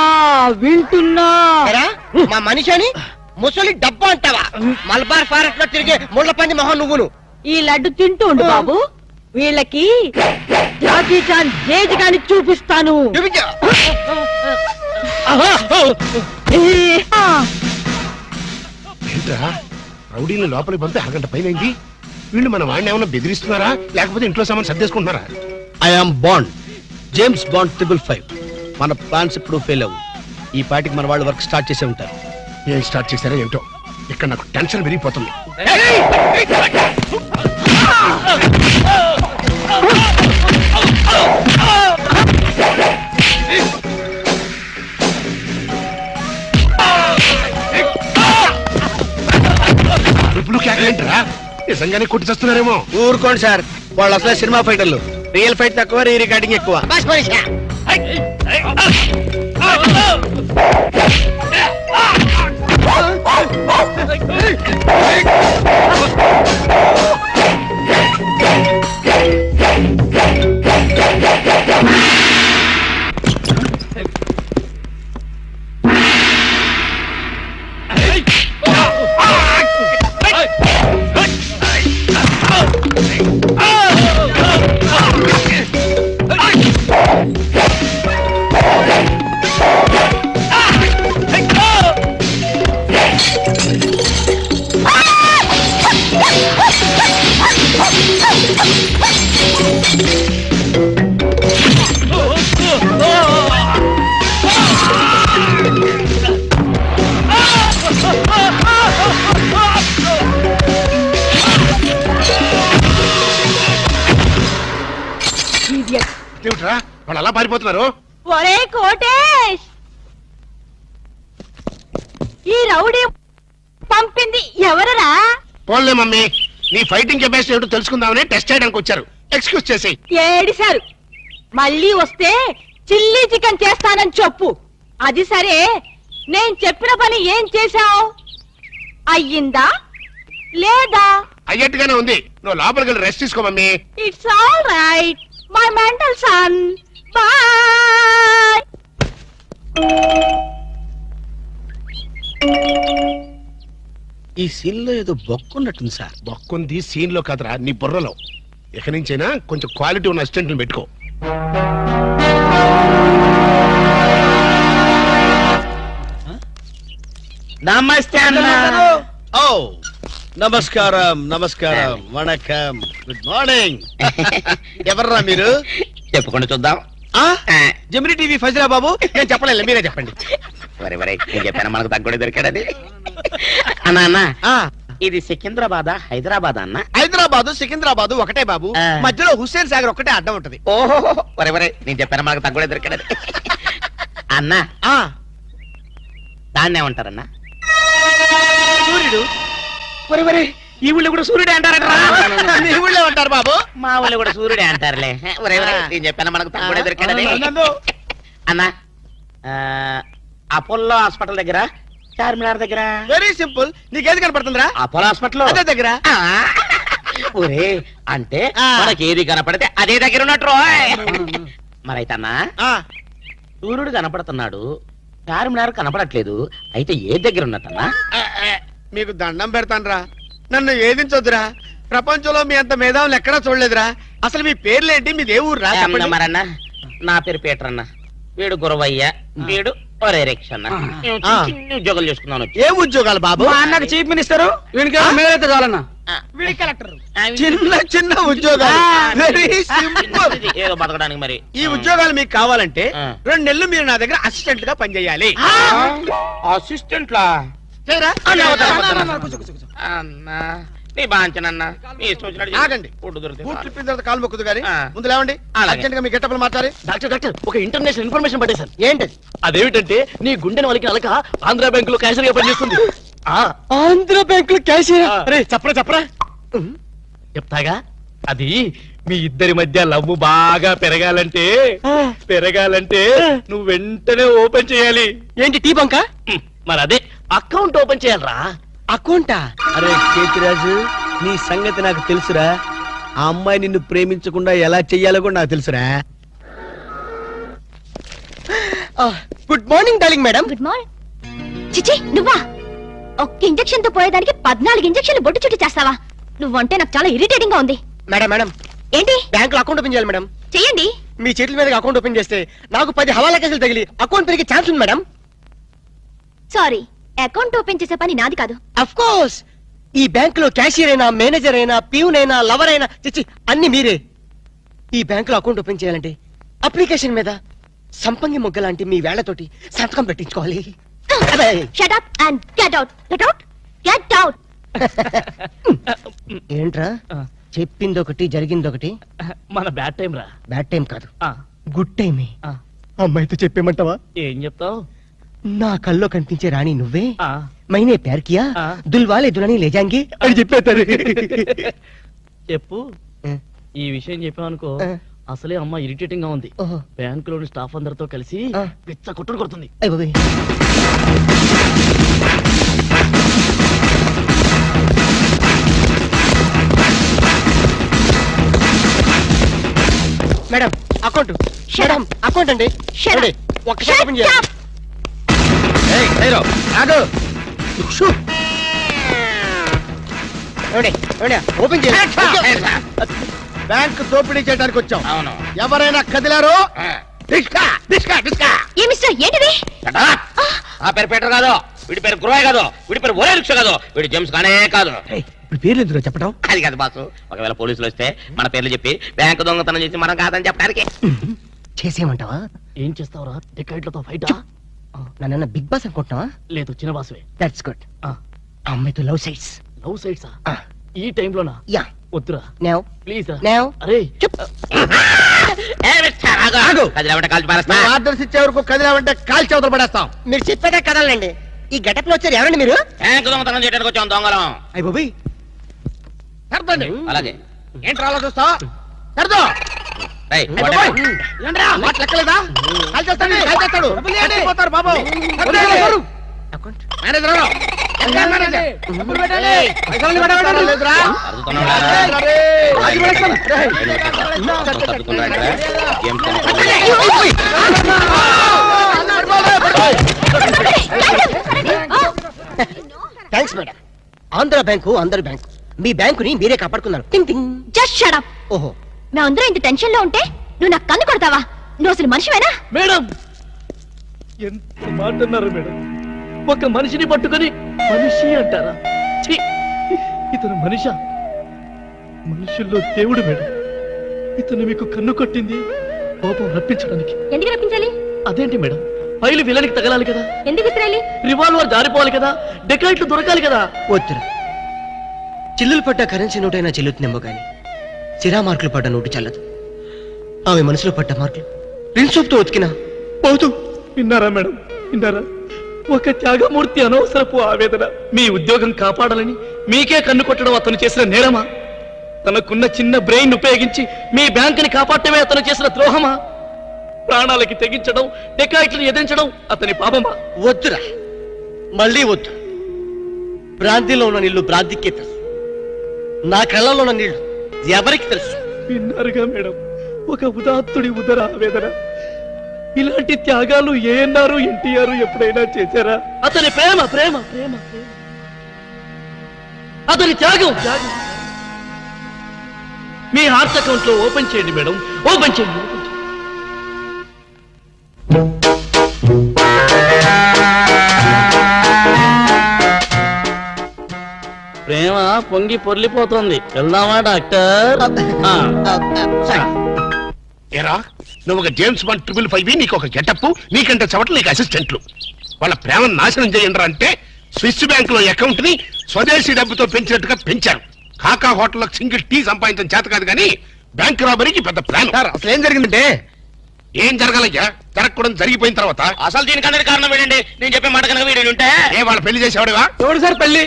వింటున్నా. ఎరా, మా మనిషిని ముసలి డబ్బా అంటావా? మలబార్ ఫారెస్ట్ లో తిరిగే ముళ్ళ పంది మొహం నువ్వును. ఈ లడ్డు తింటూ ఉండు బాబు, వీళ్ళకి జాకీ చాన్ జేజ్ గాని చూపిస్తాను. చూపించు. ఏంట్రా, రౌడీని లోపలికి పంపి అరగంట పైనైంది. వీళ్ళు మన వాడిని ఏమైనా బెదిరిస్తున్నారా, లేకపోతే ఇంట్లో సామాన్ సర్దేసుకుంటున్నారా? I'm bond, James Bond 555. మన ప్లాన్స్ ఇప్పుడు ఫెయిల్ అవ్వు. ఈ పాటికి మన వాళ్ళు వర్క్ స్టార్ట్ చేసే ఉంటారు. ఏం స్టార్ట్ చేశారో ఏంటో, ఇక్కడ నాకు టెన్షన్ పెరిగిపోతుంది. ఇప్పుడు కేకలేంటరా, నిజంగానే కొట్టి చేస్తున్నారేమో. ఊరుకోండి సార్, వాళ్ళు అసలు సినిమా ఫైటర్లు. రియల్ ఫైట్ తక్కువ, రీ రికార్డింగ్ ఎక్కువ. బస్ మనీషా. ఏమిట్రా వాళ్ళు అలా పారిపోతున్నారు? ఒరే కోటేష్, ఈ రౌడీ పంపింది ఎవరరా? పోన్లే మమ్మీ, నీ ఫైటింగ్ కెపాసిటీ ఏమిటో తెలుసుకుందామని టెస్ట్ చేయడానికి వచ్చారు. ఎక్స్క్యూజ్ చేసి. ఏడిశారు. మళ్ళీ వస్తే చిల్లీ చికెన్ చేస్తానని చెప్పు. అది సరే, నేను చెప్పిన పని ఏం చేశావు? అయ్యిందా లేదా? అయ్యట్టుగానే ఉంది. నువ్వు లోపలికి వెళ్ళి రెస్ట్ తీసుకో mummy. It's all right my mental son. Bye. ఈ సీన్ లో ఏదో బొక్కున్నట్టుంది సార్. బొక్కుంది సీన్ లో కదరా, నీ బుర్రలో. ఇక నుంచైనా కొంచెం క్వాలిటీ ఉన్న అసిస్టెంట్ పెట్టుకో. నమస్తే ఓ నమస్కారం, నమస్కారం, వణకం, గుడ్ మార్నింగ్. ఎవర్రా మీరు? చెప్పుకుంటూ చూద్దాం. జమిని టీవీ ఫజరా బాబు. నేను చెప్పలేదు, మీరే చెప్పండి. వరే వరే, నేను చెప్పాను మనకు తగ్గుడే దొరికాడది. అన్నా అన్న, ఇది సికింద్రాబాద్ హైదరాబాద్ అన్న? హైదరాబాదు సికింద్రాబాదు ఒకటే బాబు, మధ్యలో హుస్సేన్ సాగర్ ఒకటే అడ్డం ఉంటది. ఓహో, వరే వరే, నేను చెప్పాను మనకు తగ్గుడే దొరికాడది. అన్న, దాన్ని ఏమంటారన్నా? సూర్యుడు. వరే వరే, ఈ ఊళ్ళో కూడా సూర్యుడే అంటారట. మీ ఊళ్ళో ఉంటారు బాబు. మా ఊళ్ళో కూడా సూర్యుడే అంటారులే. వరే వరే, నేను చెప్పాను మనకు తగ్గుడే దొరికాడది. అన్న, అపోలో హాస్పిటల్ దగ్గర, చార్మినార్ దగ్గర. వెరీ సింపుల్, నీకేది కనపడుతుందిరా? అపోలో హాస్పిటల్ అదే దగ్గర. ఒరే, అంటే మనకి ఏది కనపడితే అదే దగ్గర ఉన్నట్టు. మరైతే అన్నా, సూర్యుడు కనపడుతున్నాడు, చార్మినార్ కనపడట్లేదు. అయితే ఏ దగ్గర ఉన్నట్టన్నా? మీకు దండం పెడతానురా, నన్ను ఏదించొద్దురా. ప్రపంచంలో మీ అంత మేధావులు ఎక్కడా చూడలేదురా. అసలు మీ పేర్లేంటి, మీది ఏ ఊరు రా? మరన్నా, నా పేరు పీటర్ అన్న, వీడు గురవయ్య, వీడు ఒరే రిక్ష అన్న. మేము చిన్న చిన్న ఉద్యోగాలు చేసుకున్నాను. ఏ ఉద్యోగాలు బాబు? అన్నకు చీఫ్ మినిస్టర్, మేలైతే చాలన్నా. చిన్న చిన్న ఉద్యోగాలు, వెరీ సింపుల్. ఏదో బతకడానికి మరి. ఈ ఉద్యోగాలు మీకు కావాలంటే ఆ. 2 నెలలు మీరు నా దగ్గర అసిస్టెంట్ గా పనిచేయాలి. అసిస్టెంట్ లా? చేయరా? అన్నా నీ బాంచనన్నా, నీ ఇష్టం వచ్చినట్టు చేయి. ఆగండి. ఫుడ్ దొరికితే బూట్లు చాలు. ఇప్పిన తర్వాత కాలు మొక్కుదు గానీ ఆ. ముందు లేవండి. అలాగే. అర్జెంట్ గా మీ గెటప్లు మార్చాలి. డాక్టర్ ఒక ఇంటర్నేషనల్ ఇన్ఫర్మేషన్ పట్టేశారు. ఏంటది? అదేమిటంటే నీ గుండెని వాళ్ళకి అలక ఆంధ్ర బ్యాంక్ లో క్యాషియర్ గా పనిచేస్తుంది. ఆంధ్ర బ్యాంక్ లో క్యాషియర్? అరే చెప్పరా చెప్తాగా. అది మీ ఇద్దరి మధ్య లవ్ బాగా పెరగాలంటే నువ్వు వెంటనే ఓపెన్ చేయాలి. ఏంటి టీ బంక? మరి అదే అకౌంట్ ఓపెన్ చేయాలరా. అకౌంటా? అరే కేతిరాజు, నీ సంగతి నాకు తెలుసురా. ఆ అమ్మాయి నిన్ను ప్రేమించకుండా ఎలా చెయ్యాలో కూడా నాకు తెలుసురా. Good morning darling madam. Good morning. చిచి నువ్వా? ఒక్క ఇంజెక్షన్ తో పోయేదానికి 14 ఇంజెక్షన్లు బొట్టు చుట్టూ చేస్తావా? నువ్వంటే నాకు చాలా ఇరిటేటింగ్ గా ఉంది. మేడం ఏంటి? బ్యాంక్ లో అకౌంట్ ఓపెన్ చేయాలి మేడం. చెయ్యండి. మీ చేతుల మీద అకౌంట్ ఓపెన్ చేస్తే నాకు 10 హవాలా కేసులు తగిలి అకౌంట్ పెరిగే ఛాన్స్ ఉంది మేడం. సారీ, అకౌంట్ ఓపెన్ చేసే పని నాది కాదు. అఫ్ కోర్స్ ఈ బ్యాంక్ లో క్యాషియర్ అయినా, మేనేజర్ అయినా, ప్యూన్ అయినా, లవర్ అయినా, చిచ్చి అన్ని మీరే. ఈ బ్యాంక్ లో అకౌంట్ ఓపెన్ చేయాలంటే అప్లికేషన్ మీద సంపంగి మొగ్గ లాంటి మీ వేళ్లతోటి సంతకం పెట్టించుకోవాలి. Shut up and get out. Get out. Get out. ఏంట్రా చెప్పిందొకటి జరిగిందొకటి? మన బ్యాడ్ టైం రా. బ్యాడ్ టైం కాదు, గుడ్ టైమే. అమ్మాయితో చెప్పేమంటావా? ఏం చెప్తావు? నా కల్లో కనిపించే రాణి నువ్వే, మైనే ప్యార్ కియా, దుల్వాలే దులని లేజాంగి అని చెప్పేస్తారు. చెప్పు. ఈ విషయం చెప్పామనుకో అసలే అమ్మ ఇరిటేటింగ్ గా ఉంది. బ్యాంక్ లోని స్టాఫ్ అందరితో కలిసి పిచ్చ కొట్టుడు కొడుతుంది. మేడం అకౌంట్, మేడం అకౌంట్ అండి. ఒక్కసారి ఓపెన్ చేయాలి. ఓపెన్ చేయాలి. బ్యాంక్ దోపిడీ చేయడానికి వచ్చాం. అవును. ఎవరైనా కదిలారో డిస్కా డిస్కా డిస్కా. ఏ మిస్టర్ ఏంటిది? ఆ పేరు పీటర్ కాదు, వీడి పేరు గురవయ్య కాదు, వీడి పేరు ఒరే రిక్ష కాదు, వీడి జేమ్స్ కానే కాదు. ఇప్పుడు పేర్లు ఎందుకు చెప్పడం? అది కాదు బాసు, ఒకవేళ పోలీసులు వస్తే మన పేర్లు చెప్పి బ్యాంకు దొంగతనం చేసి మనం కాదని చెప్పడానికి. చేసేయమంటావా? ఏం చేస్తావురా? టికెట్లతో ఫైటా? నన్న బిగ్ బాస్ అనుకుంటున్నావా? లేదు, చిన్న బాసువే. That's good. అమ్మాయితో లవ్ సైట్స్. లవ్ సైట్సా? ఈ టైంలోనా? యా. వద్దురా నౌ ప్లీజ్ రా. నౌ అరే ఆర్డర్స్ ఇచ్చే వరకు కదిలామంటే కాల్చి అవతల పడేస్తాం. మీరు చెప్పేదే కదలండి. ఈ గెటప్ లో వచ్చారు ఎవరండి మీరు? బ్యాంకు దొంగతనం చేయడానికి వచ్చాం దొంగలం. అయ్య బాబోయ్. సర్దండి. అలాగే ఏంట్రా అలా చూస్తావు? సర్దో. మాట లెక్కలేదా? కాల్చేస్తాడు, కాల్చేస్తాడు. చచ్చిపోతారు బాబు. అకౌంట్ మేనేజర్ ఎవరు? మేనేజర్. డబ్బులు పెట్టండి. పైసలు పెట్టండి. లేదురా. Thanks madam. ఆంధ్ర బ్యాంకు అందరి బ్యాంకు, మీ బ్యాంకుని మీరే కాపాడుకున్నారు. టింగ్ టింగ్. Just shut up. ఓహో, మేమందరం ఇంత టెన్షన్ లో ఉంటే నువ్వు నాకు కన్ను కొడతావా? నువ్వు అసలు మనిషివేనా? మేడం ఎంత మాట అన్నారు మేడం. ఒక మనిషిని పట్టుకొని మనిషి అంటారా? ఛీ! ఇతను మనిషా? మనుషుల్లో దేవుడు మేడం. ఇతను మీకు కన్ను కొట్టింది కోపం రప్పించడానికి. ఎందుకు రప్పించాలి? అదేంటి మేడం, ఫైలు విలనికి తగలాలి కదా, ఎందుకు విసిరాలి? రివాల్వర్ జారిపోవాలి కదా, డెకాయిట్లు దొరకాలి కదా. వద్దురా. చిల్లులు పడ్డ కరెన్సీ నోటైనా చెల్లుతుందేమో గాని సిరా మార్కులు పడ్డ నోటు చల్లదు. ఆమె మనసులో పడ్డ మార్కులు ప్రిన్సోప్ తో ఉతికినా పోతూ. విన్నారా మేడం, విన్నారా? ఒక త్యాగమూర్తి అనవసరపు ఆవేదన. మీ ఉద్యోగం కాపాడాలని మీకే కన్ను కొట్టడం అతను చేసిన నేరమా? తనకున్న చిన్న బ్రెయిన్ ఉపయోగించి మీ బ్యాంకుని కాపాడటమే అతను చేసిన ద్రోహమా? ప్రాణాలకి తెగించడం, డెకాయిట్లను ఎదించడం అతని పాపమా? వద్దురా, మళ్ళీ వద్దు. భ్రాంతిలో ఉన్న నీళ్లు భ్రాంతికే తెలుసు, నా కళ్ళలో ఉన్న నీళ్లు ఎవరికి తెలుసు? విన్నారుగా మేడం, ఒక ఉదాత్తుడి ఉదర ఆవేదన. ఇలాంటి త్యాగాలు ఏఎన్ఆర్ ఎన్టీఆర్ ఎప్పుడైనా చేశారా? అతని ప్రేమ ప్రేమ ప్రేమ ప్రేమ అతని త్యాగం త్యాగం. మీ హార్ట్ అకౌంట్ లో ఓపెన్ చేయండి మేడం, ఓపెన్ చేయండి. ప్రేమ పొంగి పొర్లిపోతుంది. వెళ్దామా డాక్టర్? ఏరా నువ్వు ఒక జేమ్స్ బాండ్ 555 నీకు ఒక గెటప్, నీకంటే చవట్లు నీకు అసిస్టెంట్లు. వాళ్ళ ప్రేమను నాశనం చేయండి అంటే స్విస్ బ్యాంక్ లో అకౌంట్ ని స్వదేశీ డబ్బుతో పెంచినట్టుగా పెంచారు. కాకా హోటల్లో సింగిల్ టీ సంపాదించడం చేత కాదు కానీ బ్యాంక్ రాబరీకి పెద్ద ప్లాన్. అసలు ఏం జరిగిందంటే ఏం జరగాలయ్యా? జరగకూడదు జరిగిపోయిన తర్వాత అసలు దీనికన్నా కారణం ఏంటండి? నేను చెప్పే మాట కనుక వీడు ఉంటే ఏ వాళ్ళ పెళ్లి చేసేవాడివా? ఎవడు సార్ పెళ్లి?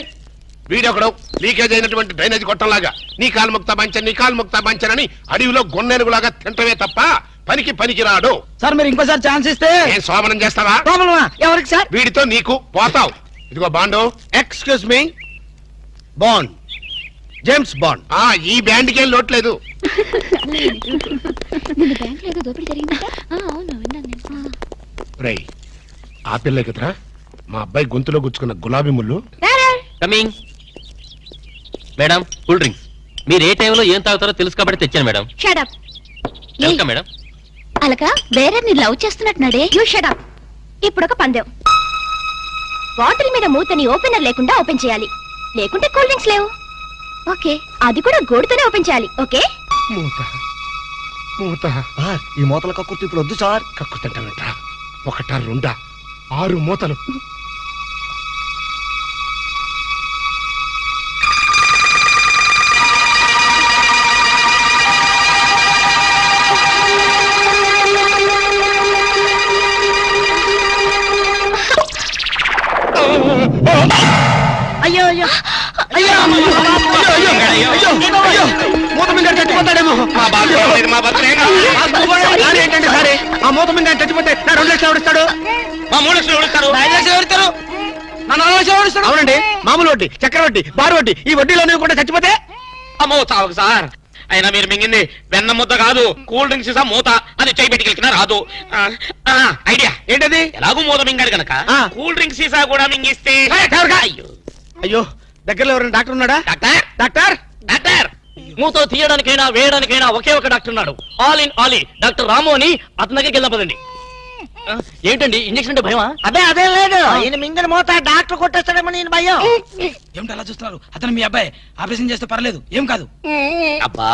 వీడొకడు లీకేజ్ అయినటువంటి డ్రైనేజ్ కొట్టంలాగా నీ కాలు ముక్తా బంచన్ నీ కాలు ముక్తా బంచన్ అని అడవిలో గొన్నెనుగులాగా తింటమే తప్ప పనికి రాడు. సార్ మీరు ఇంకోసారి ఛాన్స్ ఇస్తే ఏం సోమనం చేస్తావా? ఎవరికి సార్? వీడితో నీకు పోతావు. ఇదిగో bond. Excuse me, bond, James bond. ఈ బ్యాండ్ కి ఏం లోట్లేదు. నిన్న బ్యాంక్ ఏదో దోపిడీ జరిగిందంట. అవును విన్నాను నేను. రేయ్ ఆ పిల్లే కదరా మా అబ్బాయి గొంతులో గుచ్చుకున్న గులాబీ ముళ్ళు. Coming madam, cool drinks. మీరు ఏ టైంలో ఏం తాగుతారో తెలుసు కాబట్టి తెచ్చాను మేడం. Shut up. Welcome madam. అలక వేరే ని లవ్ చేస్తున్నట్టున్నాడే. You shut up. ఇప్పుడు ఒక పందెం. బాటిల్ మీద మూతని ఓపెనర్ లేకుండా ఓపెన్ చేయాలి, లేకుంటే కూల్ డ్రింక్స్ లేవు. ఓకే, అది కూడా గోడుతోనే ఓపెన్ చేయాలి. ఓకే? మూత ఈ మూతల కక్కుర్తి ఇప్పుడు వద్దు సార్. కక్కుతంటావేంట్రా? ఒకటా రెండా 6 మూతలు. అయ్యో అయ్యో అయ్యో మూత మీద చచ్చిపోతాడేమో. ఏంటంటే సరే ఆ మూత మీద చచ్చిపోతే నా 2 లక్షలు ఎవరిస్తాడు? మా 3 లక్షలు ఎవరిస్తారు? 5 లక్షలు ఎవరిస్తారు? నా 4 లక్షలు ఎవరిస్తాడు? అవునండి, మామూలు వడ్డీ, చక్కెర వడ్డీ, బారు వడ్డీ, ఈ వడ్డీలో కూడా చచ్చిపోతే అమ్మో చావకు సార్. అయినా మీరు మింగింది వెన్న ముద్ద కాదు, కూల్ డ్రింక్స్ సీసా మూత. అది చేయి పెట్టుకెళ్ళినా రాదు. ఐడియా ఏంటది? ఎలాగూ మూత మింగాడు కనుక కూల్ డ్రింక్స్ సీసా కూడా మింగిస్తే. అయ్యో అయ్యో దగ్గరలో ఎవరైనా డాక్టర్ ఉన్నాడా? డాక్టర్ డాక్టర్ డాక్టర్ మూతో తీయడానికైనా వేయడానికైనా ఒకే ఒక డాక్టర్ ఉన్నాడు. ఆల్ ఇన్ ఆల్ డాక్టర్ రాము అని అతని దగ్గరికి వెళ్దాం పదండి. ఏంటండి ఇంజక్షన్ అంటే భయమా? అదే లేదు, ఈయన మింగిన మూత డాక్టర్ కొట్టేస్తాడేమో నేను భయం. ఏమిటి అలా చూస్తున్నారు? అతను మీ అబ్బాయి, ఆపరేషన్ చేస్తే పర్లేదు, ఏం కాదు. అబ్బా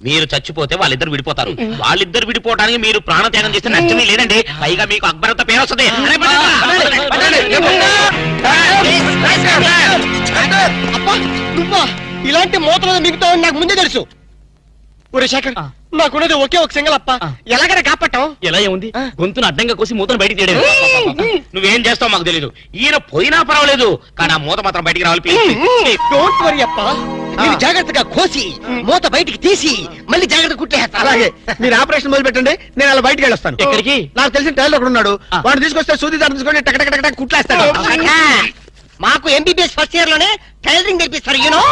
మీరు చచ్చిపోతే వాళ్ళిద్దరు విడిపోతారు. వాళ్ళిద్దరు విడిపోవడానికి మీరు ప్రాణత్యాగం చేస్తే నష్టమే లేదండి. పైగా మీకు అక్బరంత పేరు వస్తుంది. నువ్వా ఇలాంటి మూతలు మిగతావు నాకు ముందే తెలుసు. ఒరే శేఖర్, నాకున్నది ఒకే ఒక సింగల్ అప్ప, ఎలాగైనా కాపాటం. ఎలా ఏముంది, గొంతును అడ్డంగా కోసి మూతను బయటికి తీయడం. నువ్వేం చేస్తావు మాకు తెలీదు. ఈయన పోయినా పర్వాలేదు, కానీ ఆ మూత మాత్రం బయటికి రావాలి ప్లీజ్. డోంట్ వరీ అప్ప, మీరు జాగ్రత్తగా కోసి మూత బయటికి తీసి మళ్ళీ జాగ్రత్త కుట్టేస్తా. అలాగే, మీరు ఆపరేషన్ మొదలు పెట్టండి, నేను అలా బయటికి వెళ్ళొస్తాను. ఎక్కడికి? నాకు తెలిసిన టైలర్ ఒకడు ఉన్నాడు, వాడు తీసుకొస్తే సూది దారి తీసుకొని టక్ టక్ టక్ కుట్లేస్తాడు. మాకు ఎంబీబీఎస్ ఫస్ట్ ఇయర్ లోనే టైలరింగ్ నేర్పిస్తారు. యూనో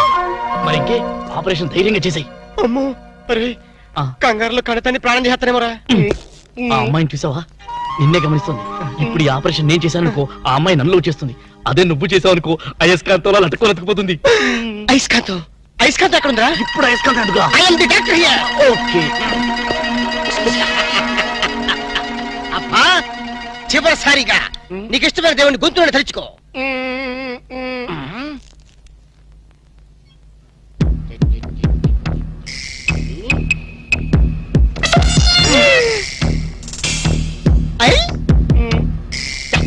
మరి ఇంకే ఆపరేషన్ ధైర్యంగా చేసాయి. అమ్మో అరే, కంగారులో కడతాన్ని ప్రాణం చేస్తానేమోరా. ఆ అమ్మాయిని చూసావా? నిన్నే గమనిస్తుంది. ఇప్పుడు ఈ ఆపరేషన్ నేను చేశాననుకో, ఆ అమ్మాయి నన్ను వచ్చేస్తుంది. అదే నువ్వు చేసావు అనుకో, అయస్కాంతో లట్టుకొని అతుకుపోతుంది. ఐస్కాంతం ఐస్కాంతం ఎక్కడ ఉందా? ఇప్పుడు అయస్కాంతం అడుగురా. I am the doctor here. Okay. అబ్బా చివరిసారిగా నీకు ఇష్టమైన దేవుని గొంతులను తలుచుకో.